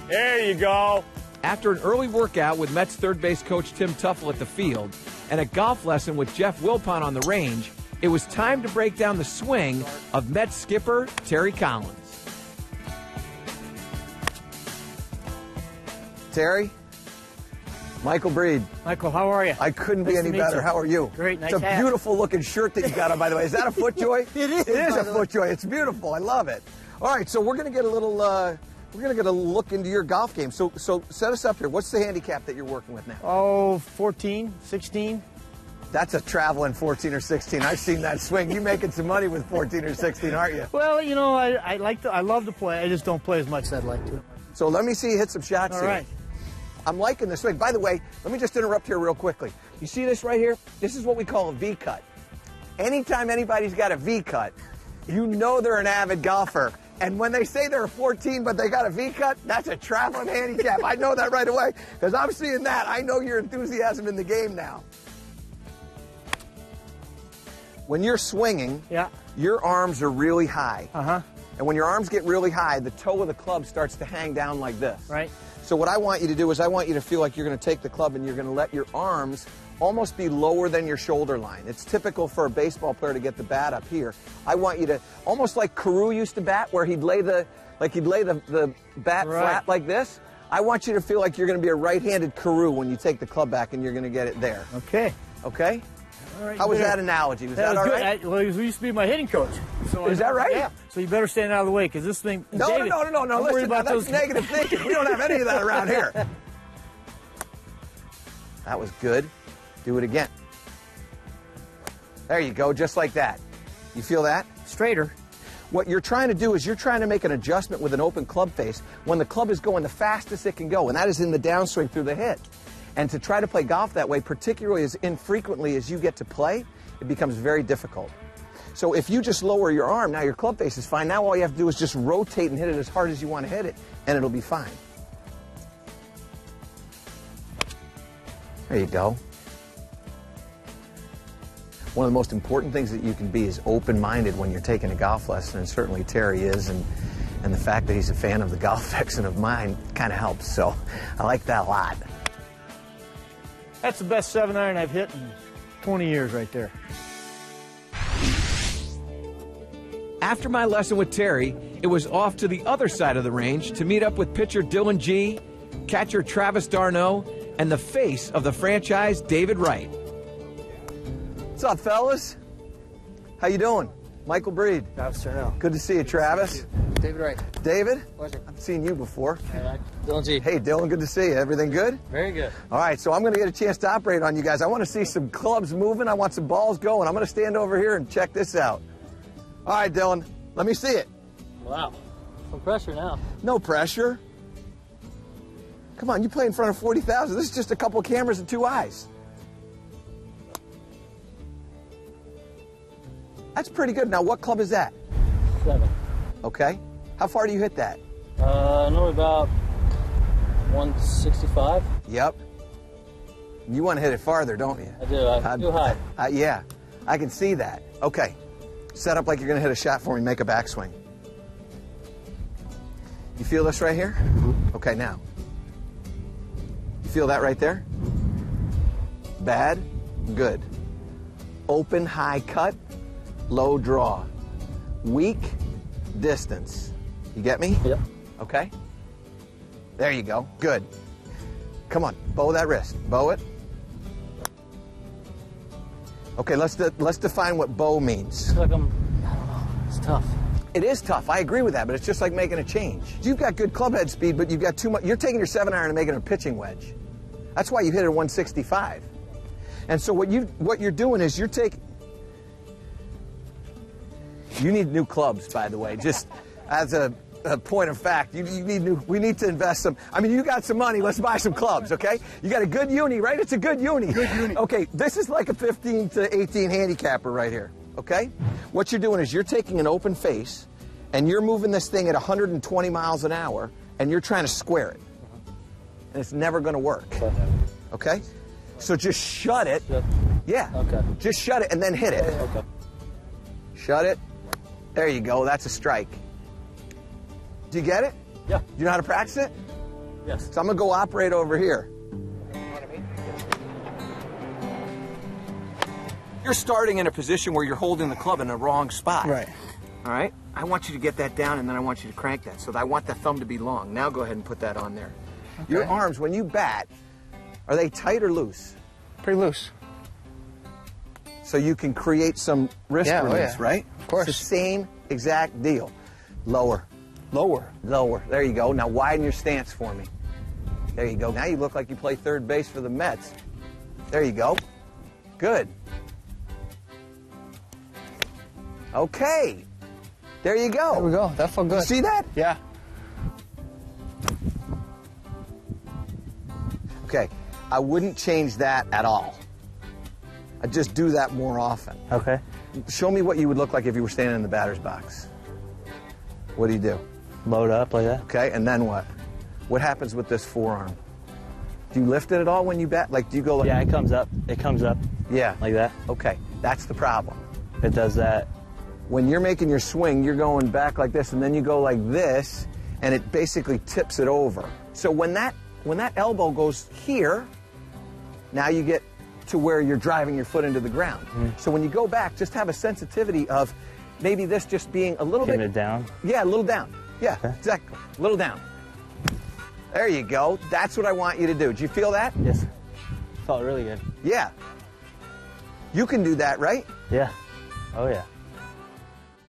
There you go. After an early workout with Mets third base coach Tim Tuffle at the field and a golf lesson with Jeff Wilpon on the range, it was time to break down the swing of Mets skipper Terry Collins. Terry, Michael Breed. Michael, how are you? I couldn't be any better. How are you? Great, nice It's a beautiful looking shirt that you got on, by the way. Is that a FootJoy? It is. It is a FootJoy. It's beautiful. I love it. All right, so we're gonna get a little. We're gonna get a look into your golf game. So set us up here. What's the handicap that you're working with now? Oh, 14, 16. That's a traveling 14 or 16. I've seen that swing. You making some money with 14 or 16, aren't you? Well, you know, I love to play. I just don't play as much as I'd like to. So let me see you hit some shots All here. right. I'm liking the swing. By the way, let me just interrupt here real quickly. You see this right here? This is what we call a V cut. Anytime anybody's got a V cut, you know they're an avid golfer. And when they say they're a 14 but they got a V cut, that's a traveling handicap. I know that right away because I'm seeing that. I know your enthusiasm in the game now. When you're swinging, yeah, your arms are really high. Uh-huh. And when your arms get really high, the toe of the club starts to hang down like this. Right. So what I want you to do is I want you to feel like you're going to take the club and you're going to let your arms almost be lower than your shoulder line. It's typical for a baseball player to get the bat up here. I want you to, almost like Carew used to bat, where he'd lay the bat flat like this. I want you to feel like you're going to be a right-handed Carew when you take the club back and you're going to get it there. Okay. Okay? All right, how was that analogy? Was that all right? Well, he used to be my hitting coach. So is that right? Yeah. So you better stand out of the way because this thing. No, David, no. Listen, that's those negative thinking. We don't have any of that around here. That was good. Do it again. There you go, just like that. You feel that? Straighter. What you're trying to do is you're trying to make an adjustment with an open club face when the club is going the fastest it can go, and that is in the downswing through the hit. And to try to play golf that way, particularly as infrequently as you get to play, it becomes very difficult. So if you just lower your arm, now your club face is fine. Now all you have to do is just rotate and hit it as hard as you want to hit it, and it'll be fine. There you go. One of the most important things that you can be is open-minded when you're taking a golf lesson, and certainly Terry is, and the fact that he's a fan of the golf section of mine kind of helps, so I like that a lot. That's the best 7-iron I've hit in 20 years right there. After my lesson with Terry, it was off to the other side of the range to meet up with pitcher Dillon Gee, catcher Travis d'Arnaud, and the face of the franchise, David Wright. What's up, fellas? How you doing? Michael Breed. Travis d'Arnaud. Good to see you, Travis. David Wright. David? Pleasure. I've seen you before. Dillon Gee. Hey, Dillon, good to see you. Everything good? Very good. All right, so I'm going to get a chance to operate on you guys. I want to see some clubs moving. I want some balls going. I'm going to stand over here and check this out. All right, Dillon, let me see it. Wow. Some pressure now. No pressure. Come on, you play in front of 40,000. This is just a couple of cameras and 2 eyes. That's pretty good. Now, what club is that? 7. Okay. How far do you hit that? Normally about 165. Yep. You want to hit it farther, don't you? I do. I'm too high. Yeah, I can see that. Okay. Set up like you're going to hit a shot for me. Make a backswing. You feel this right here? Mm-hmm. Okay, now. You feel that right there? Bad? Good. Open, high cut, low draw. Weak, distance. You get me? Yep. Okay. There you go. Good. Come on, bow that wrist. Bow it. Okay, let's define what bow means. It's like I don't know. It's tough. It is tough. I agree with that, but it's just like making a change. You've got good club head speed, but you've got too much. You're taking your 7-iron and making it a pitching wedge. That's why you hit it at 165. And so what you're doing is you're taking. You need new clubs, by the way. Just as a point of fact, you need new. We need to invest some. I mean, you got some money. Let's buy some clubs, okay? You got a good uni, right? It's a good uni. Good uni. Okay, this is like a 15 to 18 handicapper right here, okay? What you're doing is you're taking an open face, and you're moving this thing at 120 miles an hour, and you're trying to square it. And it's never going to work, okay? So just shut it. Yeah. Okay. Just shut it and then hit it. Okay. Shut it. There you go. That's a strike. Do you get it? Yeah. Do you know how to practice it? Yes. So I'm going to go operate over here. You're starting in a position where you're holding the club in the wrong spot. Right. All right? I want you to get that down, and then I want you to crank that. So I want the thumb to be long. Now go ahead and put that on there. Okay. Your arms, when you bat, are they tight or loose? Pretty loose. So you can create some wrist release, right? Of course. It's the same exact deal. Lower. Lower. Lower. There you go. Now widen your stance for me. There you go. Now you look like you play third base for the Mets. There you go. Good. Okay. There you go. There we go. That felt good. You see that? Yeah. Okay. I wouldn't change that at all. I'd just do that more often. Okay. Show me what you would look like if you were standing in the batter's box. What do you do? Load up like that. Okay, and then what? What happens with this forearm? Do you lift it at all when you bat? Like, do you go like... Yeah, it comes up. It comes up. Yeah. Like that. Okay, that's the problem. It does that. When you're making your swing, you're going back like this, and then you go like this, and it basically tips it over. So when that elbow goes here, now you get to where you're driving your foot into the ground. So when you go back, just have a sensitivity of maybe this just being a little bit... Getting it down. Yeah, a little down. Yeah, Okay. exactly. A little down. There you go. That's what I want you to do. Did you feel that? Yes. Felt really good. Yeah. You can do that, right? Yeah. Oh yeah.